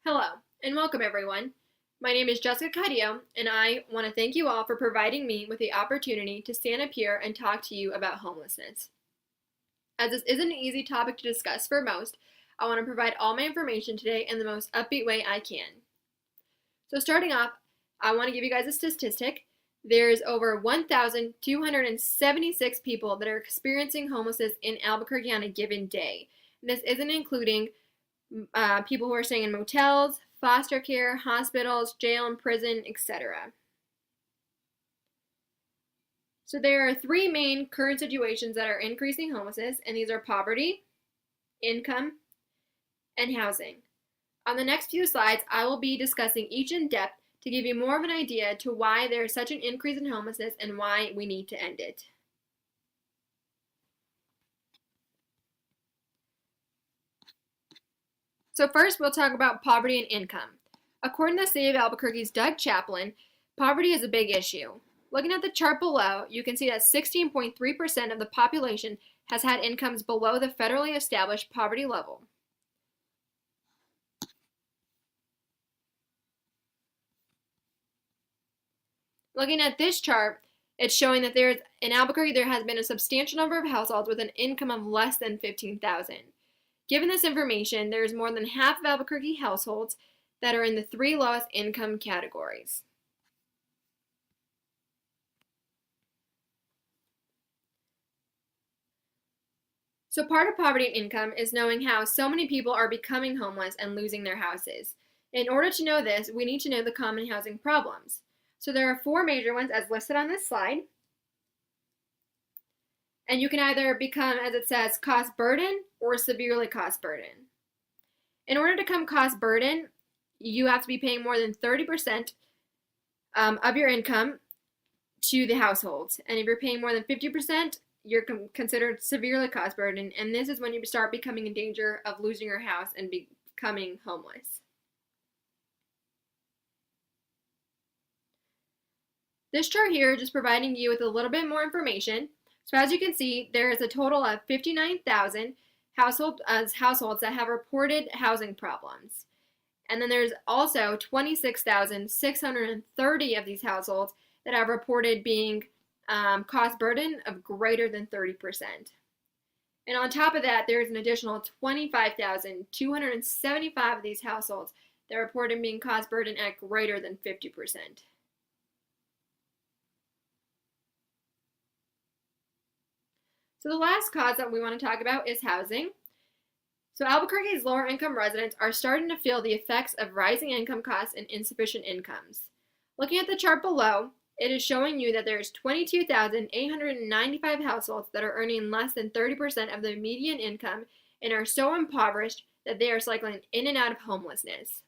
Hello, and welcome everyone. My name is Jessica Cadillo, and I want to thank you all for providing me with the opportunity to stand up here and talk to you about homelessness. As this isn't an easy topic to discuss for most, I want to provide all my information today in the most upbeat way I can. So starting off, I want to give you guys a statistic. There's over 1,276 people that are experiencing homelessness in Albuquerque on a given day. This isn't including people who are staying in motels, foster care, hospitals, jail and prison, etc. So there are three main current situations that are increasing homelessness, and these are poverty, income, and housing. On the next few slides, I will be discussing each in depth to give you more of an idea to why there is such an increase in homelessness and why we need to end it. So first, we'll talk about poverty and income. According to the City of Albuquerque's Doug Chaplin, poverty is a big issue. Looking at the chart below, you can see that 16.3% of the population has had incomes below the federally established poverty level. Looking at this chart, it's showing that in Albuquerque there has been a substantial number of households with an income of less than $15,000. Given this information, there is more than half of Albuquerque households that are in the three lowest income categories. So part of poverty and income is knowing how so many people are becoming homeless and losing their houses. In order to know this, we need to know the common housing problems. So there are four major ones as listed on this slide. And you can either become, as it says, cost burden or severely cost burden. In order to become cost burden, you have to be paying more than 30% of your income to the households. And if you're paying more than 50%, you're considered severely cost burden. And this is when you start becoming in danger of losing your house and becoming homeless. This chart here is just providing you with a little bit more information. So as you can see, there is a total of 59,000 households that have reported housing problems. And then there's also 26,630 of these households that have reported being cost burden of greater than 30%. And on top of that, there's an additional 25,275 of these households that reported being cost burden at greater than 50%. So the last cause that we want to talk about is housing. So Albuquerque's lower income residents are starting to feel the effects of rising income costs and insufficient incomes. Looking at the chart below, it is showing you that there's 22,895 households that are earning less than 30% of the median income and are so impoverished that they are cycling in and out of homelessness.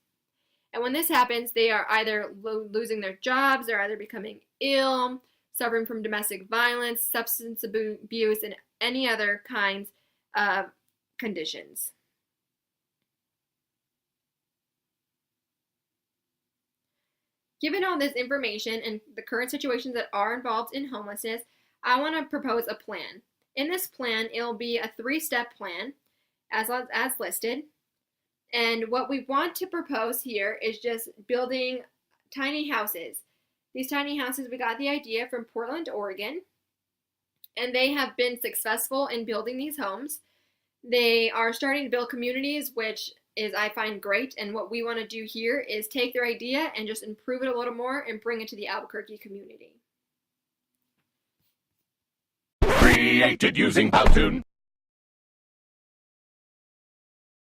And when this happens, they are either losing their jobs, they're either becoming ill, suffering from domestic violence, substance abuse, and any other kinds of conditions. Given all this information and the current situations that are involved in homelessness, I want to propose a plan. In this plan, it will be a three-step plan as listed. And what we want to propose here is just building tiny houses. These tiny houses, we got the idea from Portland, Oregon, and they have been successful in building these homes. They are starting to build communities, which is, I find, great, and what we want to do here is take their idea and just improve it a little more and bring it to the Albuquerque community. Created using Powtoon.